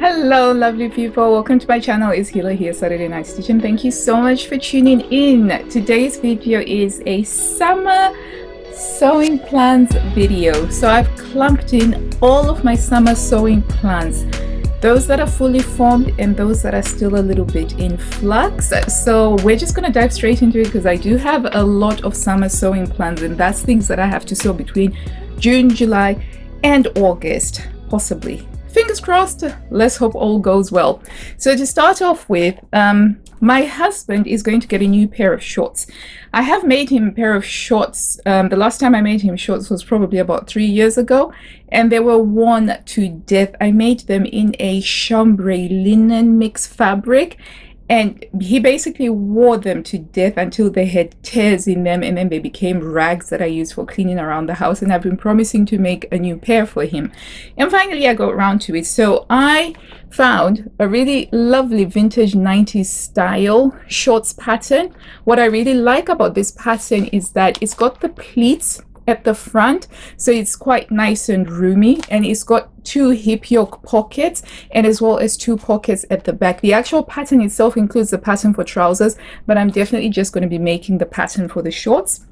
Hello, lovely people. Welcome to my channel. It's Healer here, Saturday Night Stitching. Thank you so much for tuning in. Today's video is a summer sewing plans video. So I've clumped in all of my summer sewing plans, those that are fully formed and those that are still a little bit in flux. So we're just going to dive straight into it because I do have a lot of summer sewing plans, and that's things that I have to sew between June, July, and August, possibly. Fingers crossed. Let's hope all goes well. So to start off with, my husband is going to get a new pair of shorts. I have made him a pair of shorts. The last time I made him shorts was probably about 3 years ago, and they were worn to death. I made them in a chambray linen mix fabric, and he basically wore them to death until they had tears in them, and then they became rags that I use for cleaning around the house. And I've been promising to make a new pair for him, and finally I got around to it. So I found a really lovely vintage 90s style shorts pattern. What I really like about this pattern is that it's got the pleats at the front, so it's quite nice and roomy, and it's got two hip yoke pockets and as well as two pockets at the back. The actual pattern itself includes the pattern for trousers, but I'm definitely just going to be making the pattern for the shorts,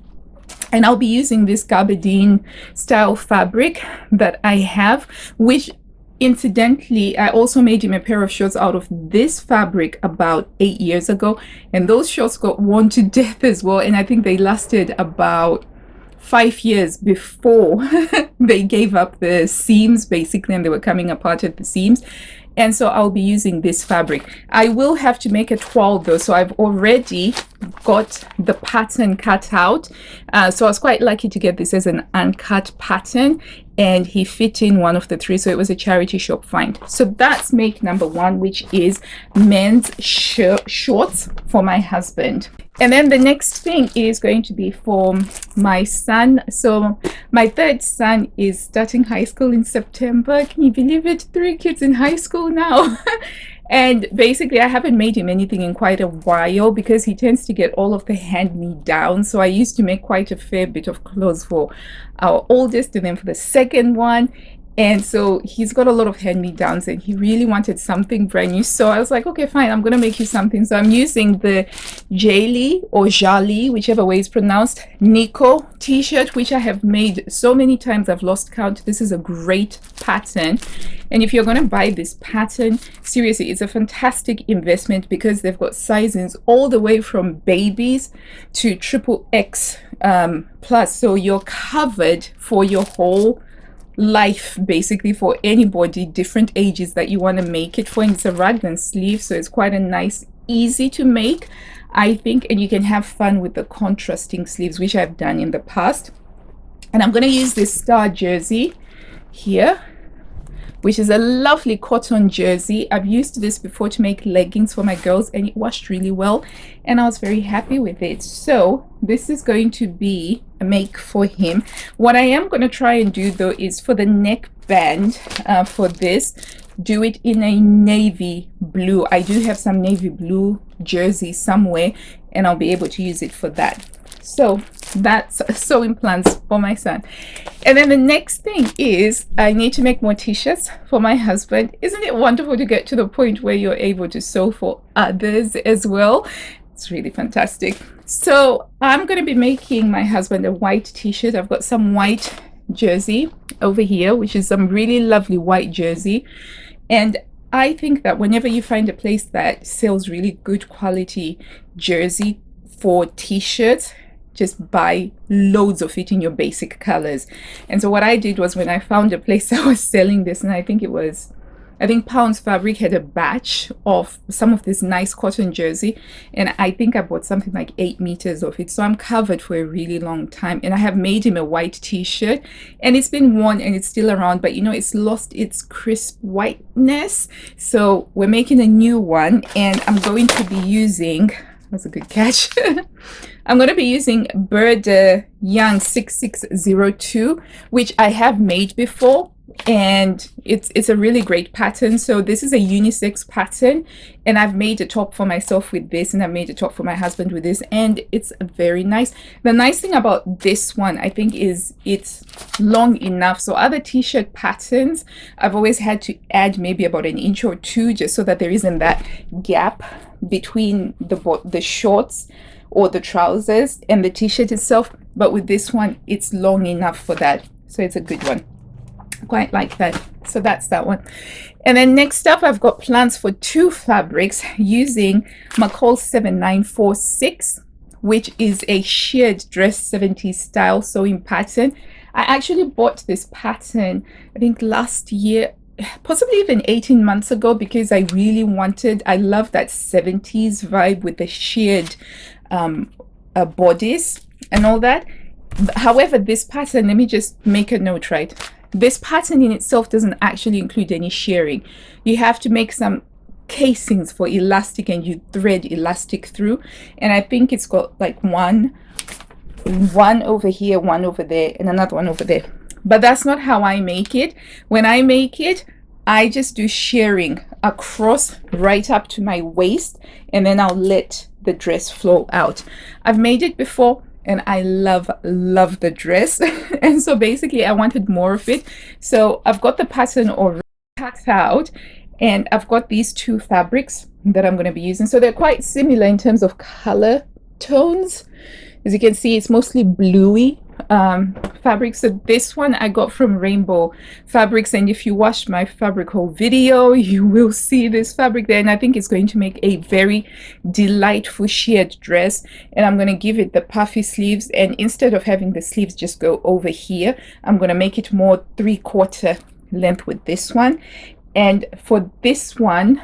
and I'll be using this gabardine style fabric that I have, which incidentally I also made him a pair of shorts out of this fabric about 8 years ago, and those shorts got worn to death as well, and I think they lasted about 5 years before they gave up the seams basically, and they were coming apart at the seams. And so I'll be using this fabric. I will have to make a toile though, so I've already got the pattern cut out. So I was quite lucky to get this as an uncut pattern, and he fit in one of the three, so it was a charity shop find. So that's make number one, which is men's shorts for my husband. And then the next thing is going to be for my son. So my third son is starting high school in September. Can you believe it? 3 kids in high school now. And basically I haven't made him anything in quite a while because he tends to get all of the hand-me-downs. So I used to make quite a fair bit of clothes for our oldest and then for the second one. And so he's got a lot of hand-me-downs and he really wanted something brand new. So I was like, okay, fine, I'm going to make you something. So I'm using the Jali or Jali, whichever way it's pronounced, Nico t-shirt, which I have made so many times I've lost count. This is a great pattern. And if you're going to buy this pattern, seriously, it's a fantastic investment because they've got sizes all the way from babies to XXX plus. So you're covered for your whole life basically, for anybody, different ages that you want to make it for. And it's a raglan sleeve, so it's quite a nice, easy to make, I think, and you can have fun with the contrasting sleeves, which I've done in the past. And I'm going to use this star jersey here, which is a lovely cotton jersey. I've used this before to make leggings for my girls, and it washed really well, and I was very happy with it. So this is going to be a make for him. What I am going to try and do though is for the neck band for this, do it in a navy blue. I do have some navy blue jersey somewhere, and I'll be able to use it for that. So that's sewing plans for my son. And then the next thing is I need to make more t-shirts for my husband. Isn't it wonderful to get to the point where you're able to sew for others as well? It's really fantastic. So I'm going to be making my husband a white t-shirt. I've got some white jersey over here, which is some really lovely white jersey. And I think that whenever you find a place that sells really good quality jersey for t-shirts, just buy loads of it in your basic colors. And so what I did was, when I found a place that was selling this, and I think Pounds Fabric had a batch of some of this nice cotton jersey, and I think I bought something like 8 meters of it. So I'm covered for a really long time, and I have made him a white t-shirt, and it's been worn and it's still around, but you know, it's lost its crisp whiteness. So we're making a new one, and I'm going to be using, that's a good catch. I'm going to be using Bird Young 6602, which I have made before. and it's a really great pattern. So this is a unisex pattern, and I've made a top for myself with this, and I've made a top for my husband with this, and it's very nice. The nice thing about this one, I think, is it's long enough. So other t-shirt patterns, I've always had to add maybe about an inch or two, just so that there isn't that gap between the shorts or the trousers and the t-shirt itself. But with this one, it's long enough for that, so it's a good one. Quite like that. So that's that one. And then next up, I've got plans for two fabrics using McCall 7946, which is a sheared dress 70s style sewing pattern. I actually bought this pattern, I think last year, possibly even 18 months ago, because I really wanted, I love that 70s vibe with the sheared bodies and all that. However, this pattern, let me just make a note, right? This pattern in itself doesn't actually include any shearing. You have to make some casings for elastic, and you thread elastic through. And I think it's got like one over here, one over there, and another one over there. But that's not how I make it. When I make it, I just do shearing across right up to my waist, and then I'll let the dress flow out. I've made it before, and I love the dress. And so basically I wanted more of it, so I've got the pattern already cut out, and I've got these two fabrics that I'm going to be using. So they're quite similar in terms of color tones. As you can see, it's mostly bluey fabric. So this one I got from Rainbow Fabrics, and if you watched my fabric haul video, you will see this fabric there, and I think it's going to make a very delightful sheared dress. And I'm going to give it the puffy sleeves, and instead of having the sleeves just go over here, I'm going to make it more 3/4 length with this one. And for this one,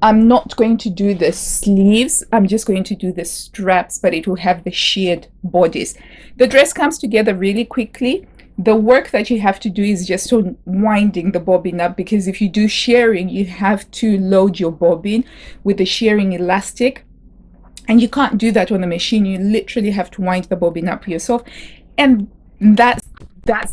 I'm not going to do the sleeves, I'm just going to do the straps, but it will have the sheared bodies. The dress comes together really quickly. The work that you have to do is just on winding the bobbin up, because if you do shearing, you have to load your bobbin with the shearing elastic, and you can't do that on the machine. You literally have to wind the bobbin up yourself, and that's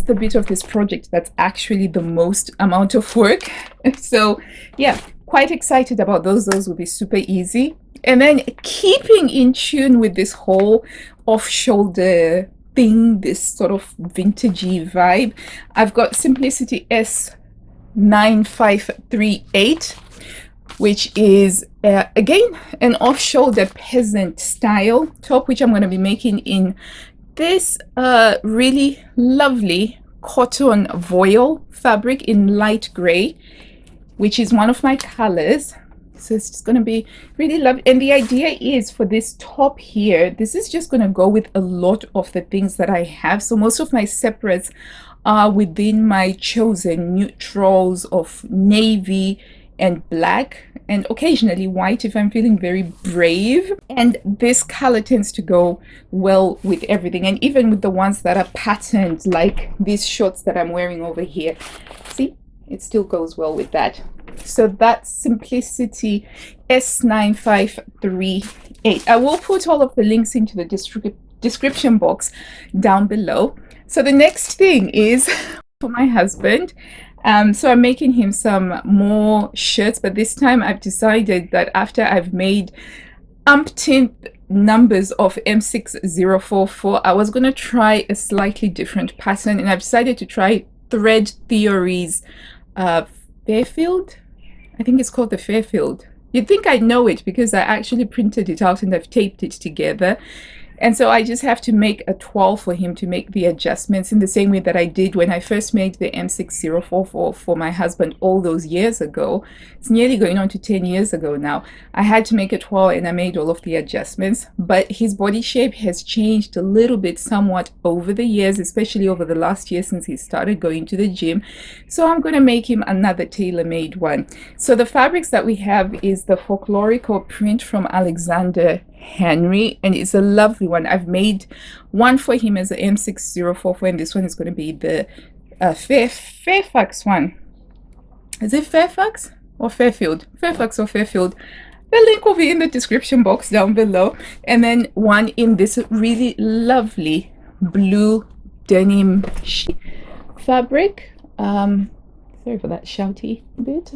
the bit of this project that's actually the most amount of work. So yeah, quite excited about those. Those will be super easy. And then keeping in tune with this whole off-shoulder thing, this sort of vintagey vibe, I've got Simplicity S9538, which is again an off-shoulder peasant style top, which I'm going to be making in this really lovely cotton voile fabric in light gray, which is one of my colors. So it's just going to be really lovely. And the idea is for this top here, this is just going to go with a lot of the things that I have. So most of my separates are within my chosen neutrals of navy and black, and occasionally white if I'm feeling very brave. And this color tends to go well with everything, and even with the ones that are patterned, like these shorts that I'm wearing over here. See, it still goes well with that. So that's Simplicity S9538. I will put all of the links into the description box down below. So the next thing is for my husband. So I'm making him some more shirts, but this time I've decided that after I've made umpteen numbers of M6044, I was going to try a slightly different pattern, and I've decided to try Thread Theories Fairfield. I think it's called the Fairfield. You'd think I'd know it because I actually printed it out and I've taped it together. And so I just have to make a 12 for him to make the adjustments, in the same way that I did when I first made the M6044 for my husband all those years ago. It's nearly going on to 10 years ago now. I had to make a 12 and I made all of the adjustments, but his body shape has changed a little bit somewhat over the years, especially over the last year since he started going to the gym. So I'm going to make him another tailor-made one. So the fabrics that we have is the folklorical print from Alexander Henry, and it's a lovely one. I've made one for him as an M6044, and this one is going to be the Fairfax one. Is it Fairfax or Fairfield? Fairfax or Fairfield. The link will be in the description box down below. And then one in this really lovely blue denim fabric. Sorry for that shouty bit.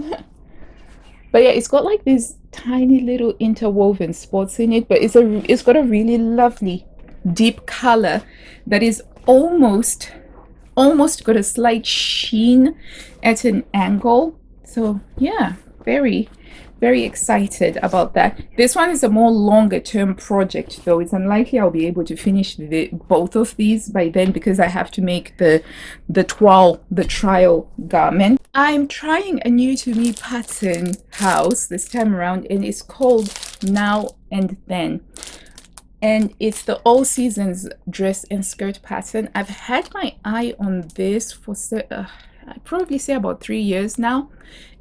But yeah, it's got like these tiny little interwoven spots in it, but it's got a really lovely deep color that is almost got a slight sheen at an angle. So yeah, very excited about that. This one is a more longer term project though. It's unlikely I'll be able to finish both of these by then, because I have to make the trial garment. I'm trying a new to me pattern house this time around, and it's called Now and Then. And it's the all seasons dress and skirt pattern. I've had my eye on this for I'd probably say about 3 years now.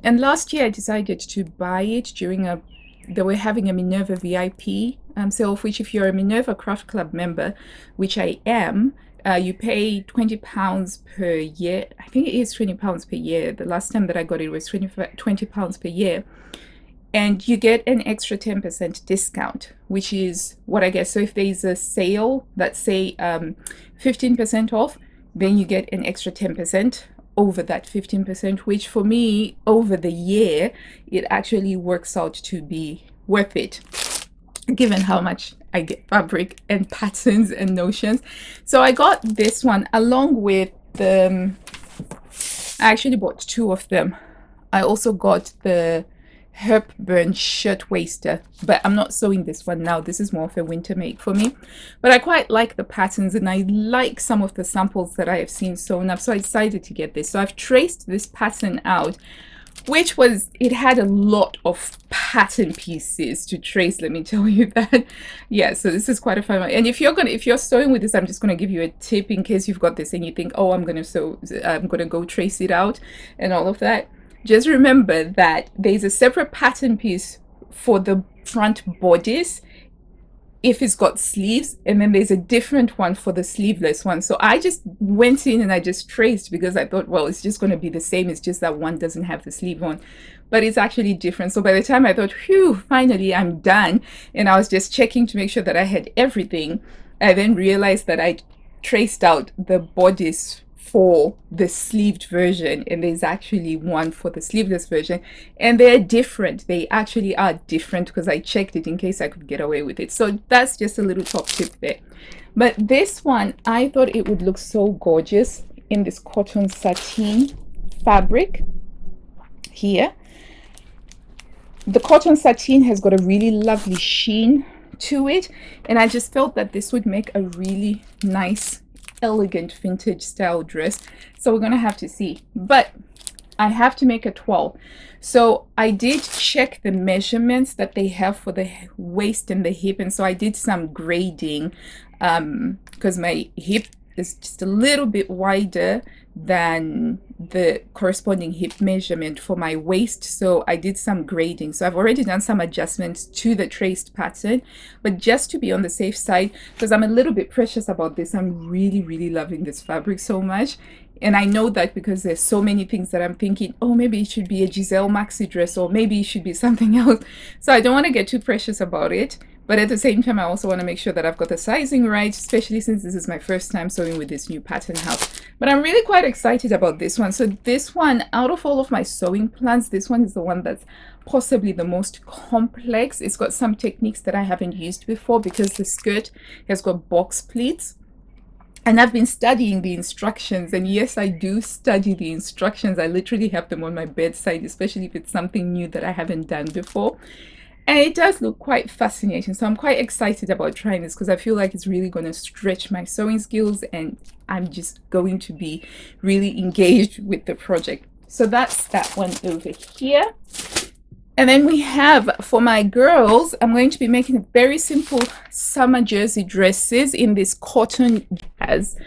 And last year I decided to buy it during they were having a Minerva VIP sale, of which, if you're a Minerva Craft Club member, which I am, you pay £20 per year. I think it is £20 per year. The last time that I got it was £20 per year. And you get an extra 10% discount, which is what I get. So if there's a sale that's say 15% off, then you get an extra 10% over that 15%, which for me over the year, it actually works out to be worth it, given how much I get fabric and patterns and notions. So I got this one along with I actually bought two of them. I also got the Hepburn shirt waister, but I'm not sewing this one now. This is more of a winter make for me, but I quite like the patterns and I like some of the samples that I have seen sewn up, so I decided to get this. So I've traced this pattern out, which it had a lot of pattern pieces to trace, let me tell you that. Yeah, so this is quite a fun one. And if you're sewing with this, I'm just going to give you a tip in case you've got this and you think, oh, I'm going to go trace it out and all of that. Just remember that there's a separate pattern piece for the front bodice if it's got sleeves, and then there's a different one for the sleeveless one. So I just went in and I just traced, because I thought, well, it's just going to be the same. It's just that one doesn't have the sleeve on, but it's actually different. So by the time I thought, phew, finally I'm done, and I was just checking to make sure that I had everything, I then realized that I traced out the bodice for the sleeved version, and there's actually one for the sleeveless version, and they're different. They actually are different, because I checked it in case I could get away with it. So that's just a little top tip there. But this one, I thought it would look so gorgeous in this cotton sateen fabric here. The cotton sateen has got a really lovely sheen to it, and I just felt that this would make a really nice, elegant vintage style dress. So we're gonna have to see, but I have to make a 12. So I did check the measurements that they have for the waist and the hip, and so I did some grading because my hip is just a little bit wider than the corresponding hip measurement for my waist, so I did some grading. So I've already done some adjustments to the traced pattern, but just to be on the safe side, because I'm a little bit precious about this, I'm really loving this fabric so much. And I know that because there's so many things that I'm thinking, oh, maybe it should be a Giselle maxi dress, or maybe it should be something else. So I don't want to get too precious about it. But at the same time, I also want to make sure that I've got the sizing right, especially since this is my first time sewing with this new pattern house. But I'm really quite excited about this one. So this one, out of all of my sewing plans, this one is the one that's possibly the most complex. It's got some techniques that I haven't used before, because the skirt has got box pleats. And I've been studying the instructions, and yes, I do study the instructions. I literally have them on my bedside, especially if it's something new that I haven't done before. And it does look quite fascinating. So I'm quite excited about trying this, because I feel like it's really going to stretch my sewing skills, and I'm just going to be really engaged with the project. So that's that one over here. And then we have, for my girls, I'm going to be making very simple summer jersey dresses in this cotton. Has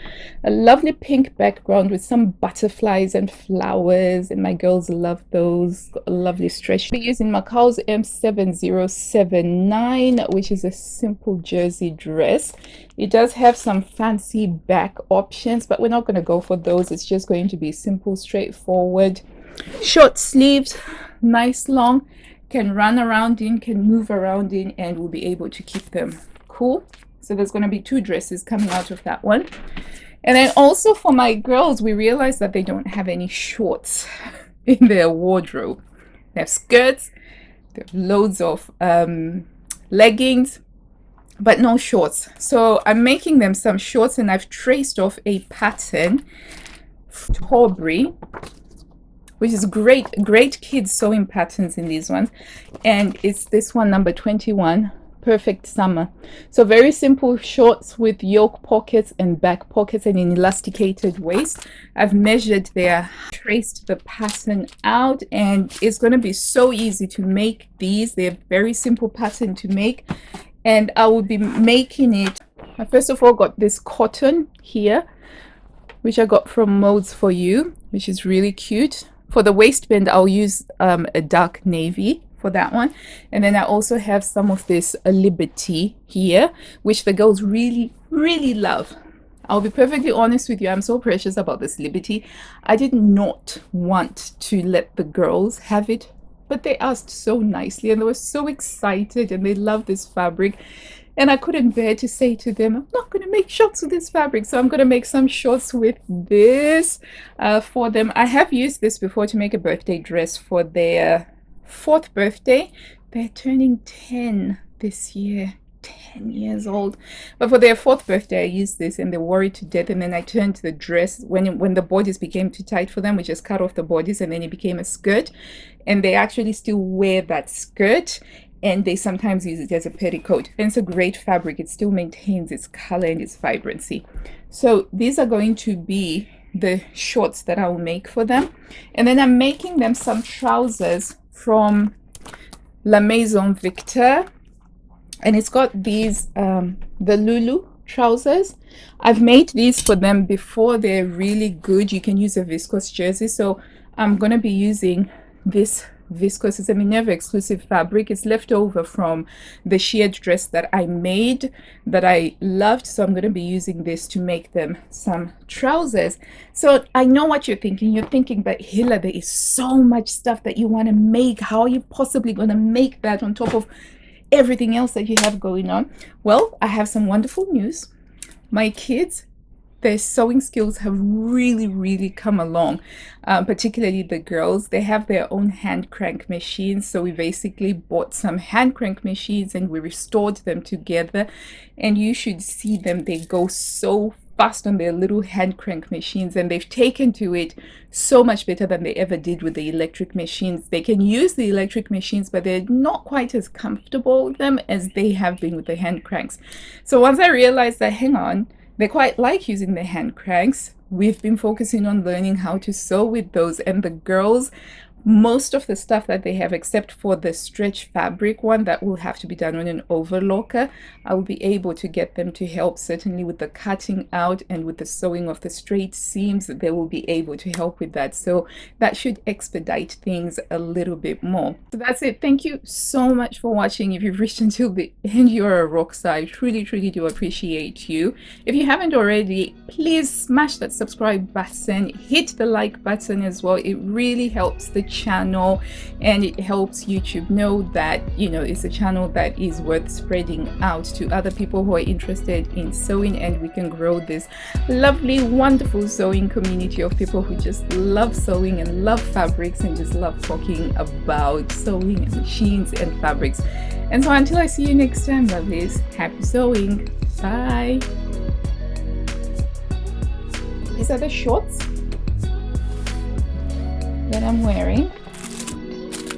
a lovely pink background with some butterflies and flowers, and my girls love those. Got a lovely stretch. We're using Macau's M7079, which is a simple jersey dress. It does have some fancy back options, but we're not going to go for those. It's just going to be simple, straightforward, short sleeves, nice long, can run around in, can move around in, and we'll be able to keep them cool. So there's going to be two dresses coming out of that one. And then also for my girls, we realized that they don't have any shorts in their wardrobe. They have skirts, they have loads of leggings, but no shorts. So I'm making them some shorts, and I've traced off a pattern, Aubrey, which is great kids sewing patterns in these ones. And it's this one, number 21, Perfect Summer. So very simple shorts with yoke pockets and back pockets and an elasticated waist. I've measured there, traced the pattern out, and it's going to be so easy to make these. They're very simple pattern to make, and I will be making it. I first of all got this cotton here, which I got from Modes for You, which is really cute. For the waistband, I'll use a dark navy for that one. And then I also have some of this Liberty here, which the girls really love. I'll be perfectly honest with you, I'm so precious about this Liberty. I did not want to let the girls have it, but they asked so nicely and they were so excited and they love this fabric. And I couldn't bear to say to them, I'm not going to make shorts with this fabric. So I'm going to make some shorts with this for them. I have used this before to make a birthday dress for their 4th birthday. They're turning 10 this year. 10 years old. But for their 4th birthday, I used this and they worried to death. And then I turned the dress, when the bodies became too tight for them, we just cut off the bodies and then it became a skirt. And they actually still wear that skirt. And they sometimes use it as a petticoat. And it's a great fabric. It still maintains its color and its vibrancy. So these are going to be the shorts that I will make for them. And then I'm making them some trousers from La Maison Victor. And it's got these, the Lulu trousers. I've made these for them before. They're really good. You can use a viscose jersey. So I'm going to be using this viscose. It's a Minerva exclusive fabric. It's left over from the sheared dress that I made that I loved. So I'm going to be using this to make them some trousers. So I know what you're thinking. You're thinking, but Hila, there is so much stuff that you want to make. How are you possibly going to make that on top of everything else that you have going on? Well, I have some wonderful news. My kids, their sewing skills have really come along, particularly the girls. They have their own hand crank machines, so we basically bought some hand crank machines and we restored them together, and you should see them. They go so fast on their little hand crank machines, and they've taken to it so much better than they ever did with the electric machines. They can use the electric machines, but they're not quite as comfortable with them as they have been with the hand cranks. So once I realized that, hang on, they quite like using the hand cranks, we've been focusing on learning how to sew with those. And the girls, most of the stuff that they have, except for the stretch fabric one that will have to be done on an overlocker, I will be able to get them to help certainly with the cutting out and with the sewing of the straight seams. They will be able to help with that. So that should expedite things a little bit more. So that's it. Thank you so much for watching. If you've reached until the end, you're a rock star. I truly do appreciate you. If you haven't already, please smash that subscribe button, hit the like button as well. It really helps the channel and it helps YouTube know that, you know, it's a channel that is worth spreading out to other people who are interested in sewing, and we can grow this lovely, wonderful sewing community of people who just love sewing and love fabrics and just love talking about sewing and machines and fabrics. And so until I see you next time, lovelies, happy sewing. Bye. These are the shorts that I'm wearing,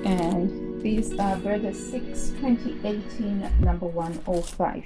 and these are Bertha 6 2018 number 105.